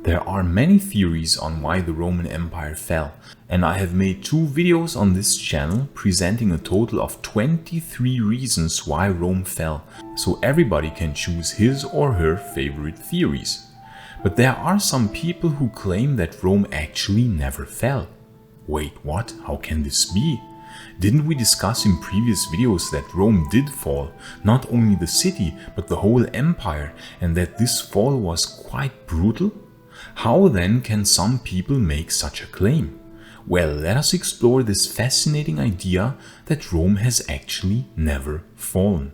There are many theories on why the Roman Empire fell, and I have made 2 videos on this channel presenting a total of 23 reasons why Rome fell, so everybody can choose his or her favorite theories. But there are some people who claim that Rome actually never fell. Wait, what? How can this be? Didn't we discuss in previous videos that Rome did fall, not only the city but the whole empire, and that this fall was quite brutal? How then can some people make such a claim? Well, let us explore this fascinating idea that Rome has actually never fallen.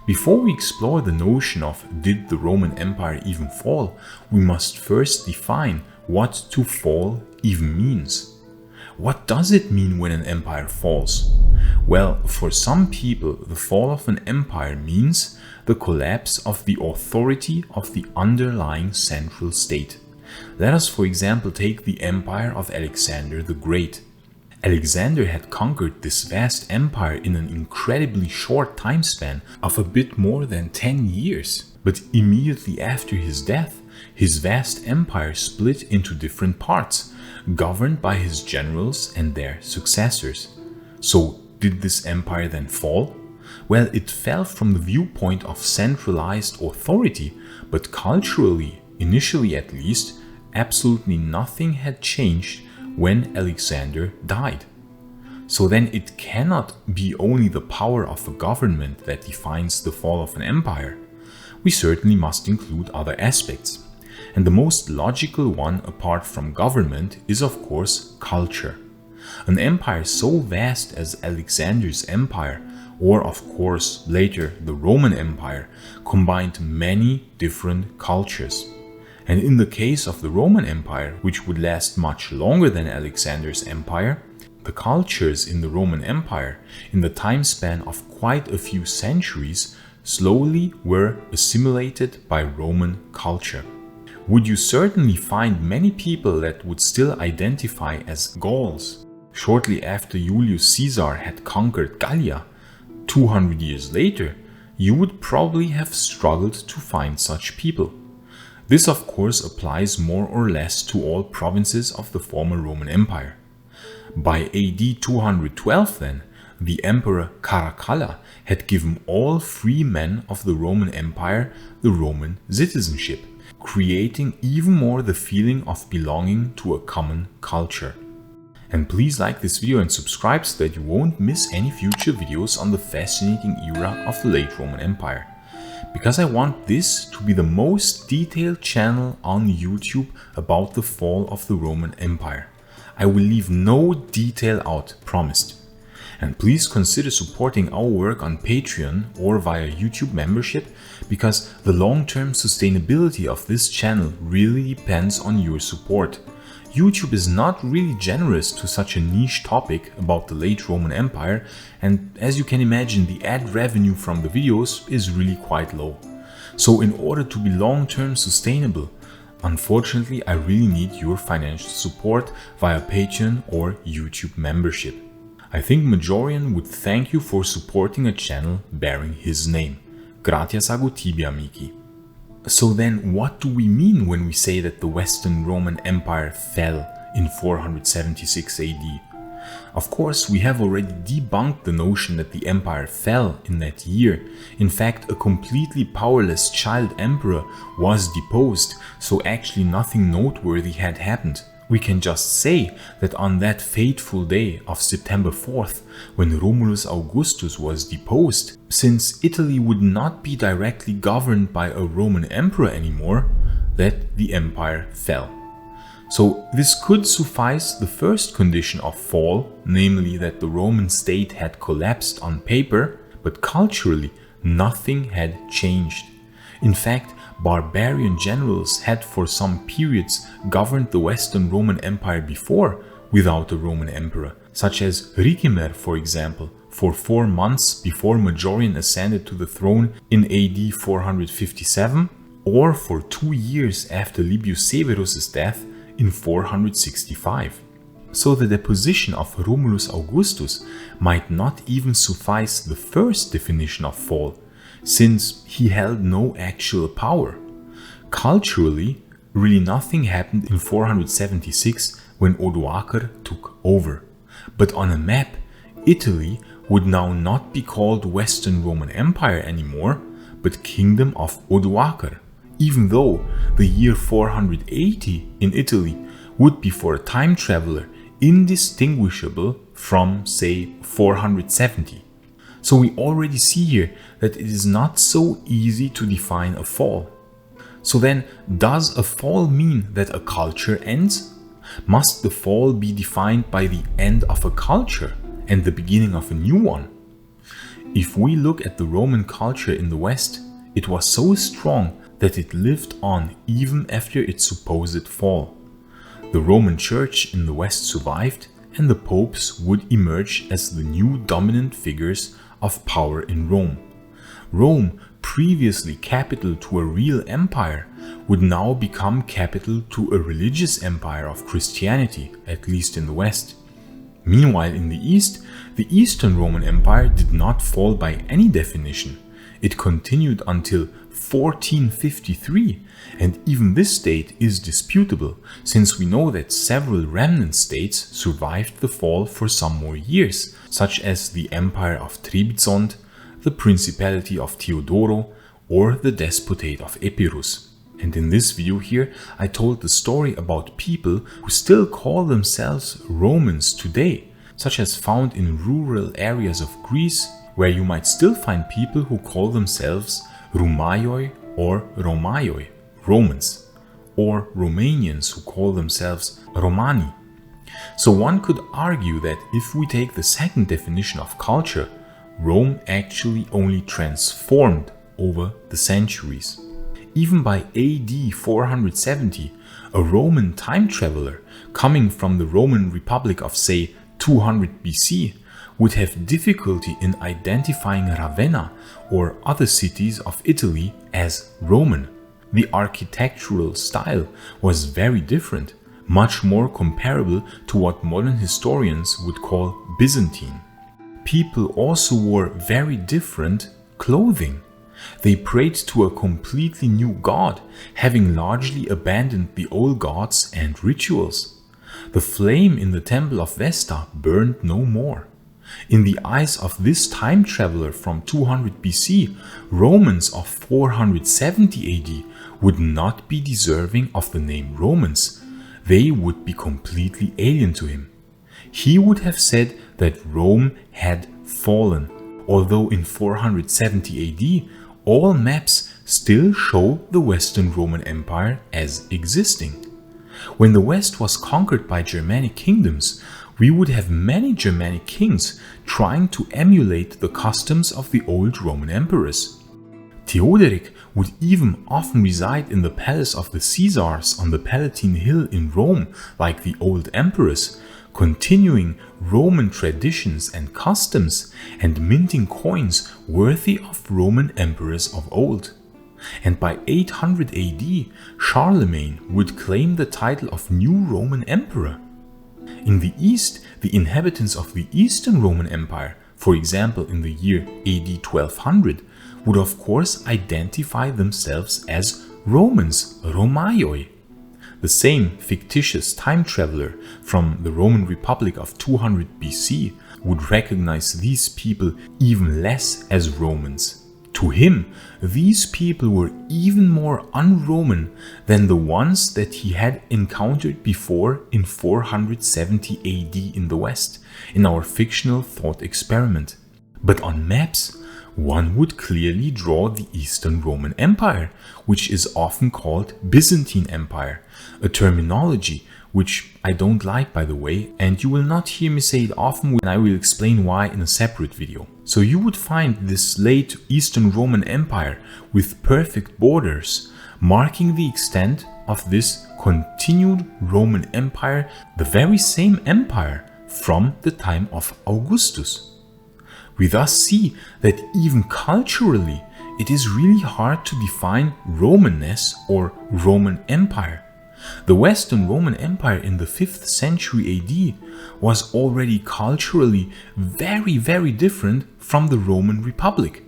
Before we explore the notion of did the Roman Empire even fall, we must first define what to fall even means. What does it mean when an empire falls? Well, for some people, the fall of an empire means the collapse of the authority of the underlying central state. Let us, for example, take the empire of Alexander the Great. Alexander had conquered this vast empire in an incredibly short time span of a bit more than 10 years. But immediately after his death, his vast empire split into different parts, governed by his generals and their successors. So, did this empire then fall? Well, it fell from the viewpoint of centralized authority, but culturally, initially at least, absolutely nothing had changed when Alexander died. So then it cannot be only the power of a government that defines the fall of an empire. We certainly must include other aspects. And the most logical one apart from government is of course culture. An empire so vast as Alexander's empire, or of course later the Roman Empire, combined many different cultures. And in the case of the Roman Empire, which would last much longer than Alexander's empire, the cultures in the Roman Empire, in the time span of quite a few centuries, slowly were assimilated by Roman culture. Would you certainly find many people that would still identify as Gauls shortly after Julius Caesar had conquered Gallia? 200 years later, you would probably have struggled to find such people. This of course applies more or less to all provinces of the former Roman Empire. By AD 212 then, the Emperor Caracalla had given all free men of the Roman Empire the Roman citizenship, creating even more the feeling of belonging to a common culture. And please like this video and subscribe so that you won't miss any future videos on the fascinating era of the late Roman Empire. Because I want this to be the most detailed channel on YouTube about the fall of the Roman Empire. I will leave no detail out, promised. And please consider supporting our work on Patreon or via YouTube membership, because the long-term sustainability of this channel really depends on your support. YouTube is not really generous to such a niche topic about the late Roman Empire, and as you can imagine, the ad revenue from the videos is really quite low. So in order to be long-term sustainable, unfortunately I really need your financial support via Patreon or YouTube membership. I think Maiorian would thank you for supporting a channel bearing his name. Gratias ago tibi, amici. So then, what do we mean when we say that the Western Roman Empire fell in 476 AD? Of course, we have already debunked the notion that the empire fell in that year. In fact, a completely powerless child emperor was deposed, so actually nothing noteworthy had happened. We can just say that on that fateful day of September 4th, when Romulus Augustus was deposed, since Italy would not be directly governed by a Roman emperor anymore, that the empire fell. So this could suffice the first condition of fall, namely that the Roman state had collapsed on paper, but culturally nothing had changed. In fact, barbarian generals had for some periods governed the Western Roman Empire before without a Roman emperor, such as Ricimer, for example, for 4 months before Maiorian ascended to the throne in AD 457, or for 2 years after Libius Severus's death in 465. So the deposition of Romulus Augustus might not even suffice the first definition of fall, since he held no actual power. Culturally, really nothing happened in 476 when Odoacer took over. But on a map, Italy would now not be called Western Roman Empire anymore, but Kingdom of Odoacer, even though the year 480 in Italy would be for a time traveler indistinguishable from, say, 470. So we already see here that it is not so easy to define a fall. So then, does a fall mean that a culture ends? Must the fall be defined by the end of a culture and the beginning of a new one? If we look at the Roman culture in the West, it was so strong that it lived on even after its supposed fall. The Roman Church in the West survived, and the popes would emerge as the new dominant figures of power in Rome. Rome, previously capital to a real empire, would now become capital to a religious empire of Christianity, at least in the West. Meanwhile, in the East, the Eastern Roman Empire did not fall by any definition. It continued until 1453, and even this date is disputable, since we know that several remnant states survived the fall for some more years, such as the Empire of Trebizond, the Principality of Teodoro, or the Despotate of Epirus. And in this video here, I told the story about people who still call themselves Romans today, such as found in rural areas of Greece, where you might still find people who call themselves Roumaoi or Romaioi, Romans, or Romanians who call themselves Romani. So one could argue that if we take the second definition of culture, Rome actually only transformed over the centuries. Even by AD 470, a Roman time traveler coming from the Roman Republic of, say, 200 BC would have difficulty in identifying Ravenna or other cities of Italy as Roman. The architectural style was very different, much more comparable to what modern historians would call Byzantine. People also wore very different clothing. They prayed to a completely new god, having largely abandoned the old gods and rituals. The flame in the temple of Vesta burned no more. In the eyes of this time traveler from 200 BC, Romans of 470 AD would not be deserving of the name Romans. They would be completely alien to him. He would have said that Rome had fallen, although in 470 AD, all maps still show the Western Roman Empire as existing. When the West was conquered by Germanic kingdoms, we would have many Germanic kings trying to emulate the customs of the old Roman emperors. Theodoric would even often reside in the palace of the Caesars on the Palatine Hill in Rome like the old emperors, continuing Roman traditions and customs and minting coins worthy of Roman emperors of old. And by 800 AD, Charlemagne would claim the title of new Roman emperor. In the East, the inhabitants of the Eastern Roman Empire, for example in the year AD 1200, would of course identify themselves as Romans, Romaioi. The same fictitious time traveler from the Roman Republic of 200 BC would recognize these people even less as Romans. To him, these people were even more un-Roman than the ones that he had encountered before in 470 AD in the West, in our fictional thought experiment. But on maps, one would clearly draw the Eastern Roman Empire, which is often called Byzantine Empire, a terminology which I don't like, by the way, and you will not hear me say it often, and I will explain why in a separate video. So you would find this late Eastern Roman Empire with perfect borders, marking the extent of this continued Roman Empire, the very same empire from the time of Augustus. We thus see that even culturally, it is really hard to define Romanness or Roman Empire. The Western Roman Empire in the 5th century AD was already culturally very different from the Roman Republic.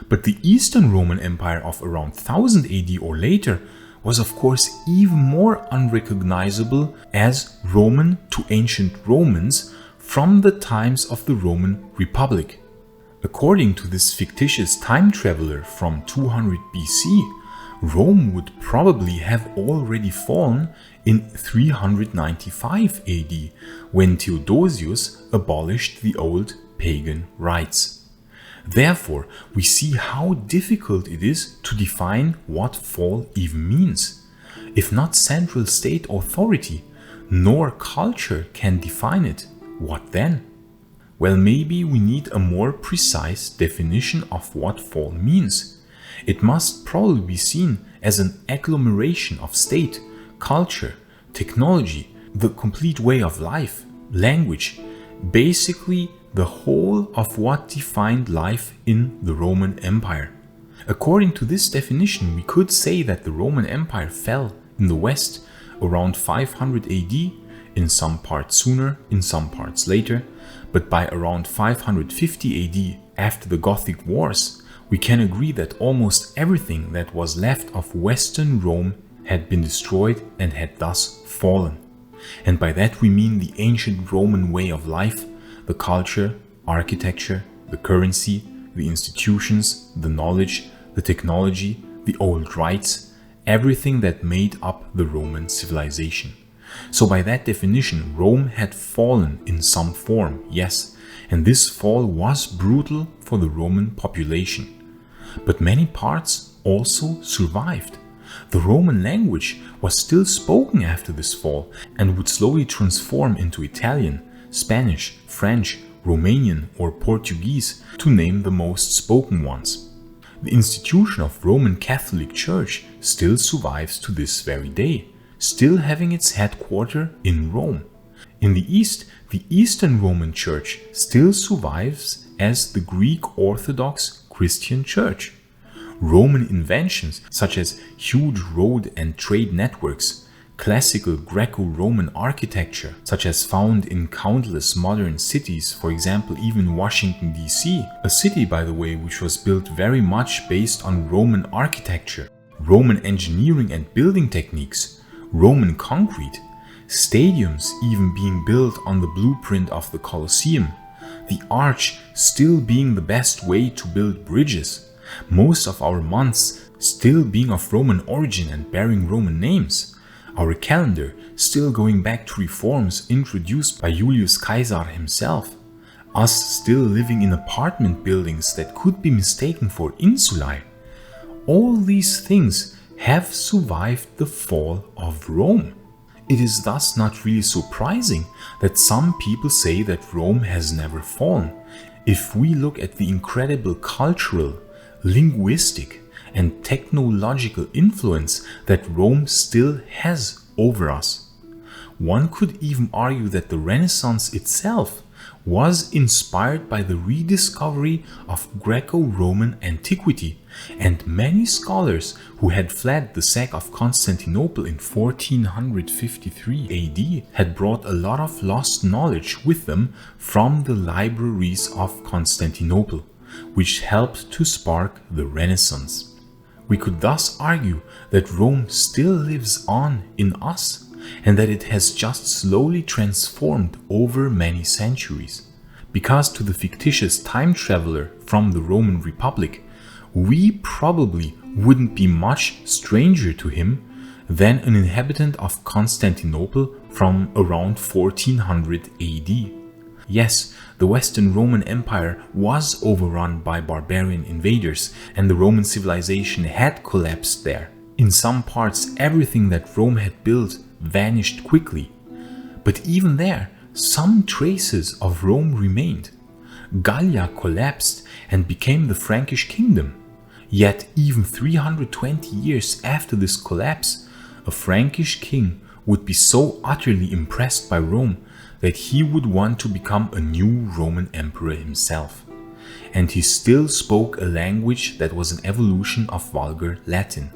But the Eastern Roman Empire of around 1000 AD or later was of course even more unrecognizable as Roman to ancient Romans from the times of the Roman Republic. According to this fictitious time traveler from 200 BC, Rome would probably have already fallen in 395 AD, when Theodosius abolished the old pagan rites. Therefore, we see how difficult it is to define what fall even means. If not central state authority, nor culture can define it, what then? Well, maybe we need a more precise definition of what fall means. It must probably be seen as an agglomeration of state, culture, technology, the complete way of life, language, basically the whole of what defined life in the Roman Empire. According to this definition, we could say that the Roman Empire fell in the West around 500 AD, in some parts sooner, in some parts later, but by around 550 AD, after the Gothic Wars, we can agree that almost everything that was left of Western Rome had been destroyed and had thus fallen. And by that we mean the ancient Roman way of life, the culture, architecture, the currency, the institutions, the knowledge, the technology, the old rites, everything that made up the Roman civilization. So by that definition, Rome had fallen in some form, yes, and this fall was brutal for the Roman population. But many parts also survived. The Roman language was still spoken after this fall and would slowly transform into Italian, Spanish, French, Romanian or Portuguese, to name the most spoken ones. The institution of Roman Catholic Church still survives to this very day, still having its headquarters in Rome. In the East, the Eastern Roman Church still survives as the Greek Orthodox Christian Church. Roman inventions such as huge road and trade networks, classical Greco-Roman architecture such as found in countless modern cities, for example even Washington DC, a city by the way which was built very much based on Roman architecture, Roman engineering and building techniques, Roman concrete, stadiums even being built on the blueprint of the Colosseum, the arch still being the best way to build bridges, most of our months still being of Roman origin and bearing Roman names, our calendar still going back to reforms introduced by Julius Caesar himself, us still living in apartment buildings that could be mistaken for insulae. All these things have survived the fall of Rome. It is thus not really surprising that some people say that Rome has never fallen, if we look at the incredible cultural, linguistic and technological influence that Rome still has over us. One could even argue that the Renaissance itself was inspired by the rediscovery of Greco-Roman antiquity, and many scholars who had fled the sack of Constantinople in 1453 AD had brought a lot of lost knowledge with them from the libraries of Constantinople, which helped to spark the Renaissance. We could thus argue that Rome still lives on in us, and that it has just slowly transformed over many centuries. Because to the fictitious time traveler from the Roman Republic, we probably wouldn't be much stranger to him than an inhabitant of Constantinople from around 1400 AD. Yes, the Western Roman Empire was overrun by barbarian invaders, and the Roman civilization had collapsed there. In some parts, everything that Rome had built vanished quickly. But even there, some traces of Rome remained. Gallia collapsed and became the Frankish kingdom. Yet even 320 years after this collapse, a Frankish king would be so utterly impressed by Rome that he would want to become a new Roman emperor himself. And he still spoke a language that was an evolution of vulgar Latin.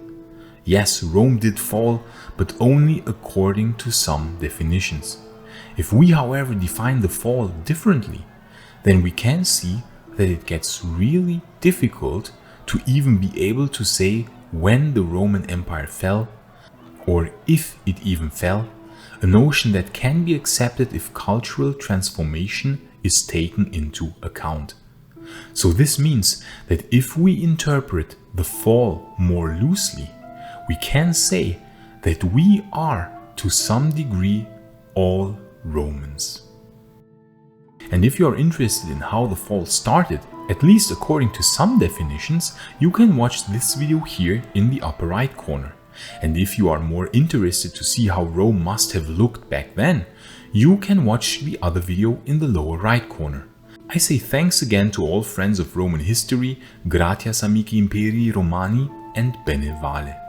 Yes, Rome did fall, but only according to some definitions. If we, however, define the fall differently, then we can see that it gets really difficult to even be able to say when the Roman Empire fell, or if it even fell, a notion that can be accepted if cultural transformation is taken into account. So this means that if we interpret the fall more loosely, we can say that we are, to some degree, all Romans. And if you are interested in how the fall started, at least according to some definitions, you can watch this video here in the upper right corner. And if you are more interested to see how Rome must have looked back then, you can watch the other video in the lower right corner. I say thanks again to all friends of Roman history, gratias amici imperii Romani, and bene vale.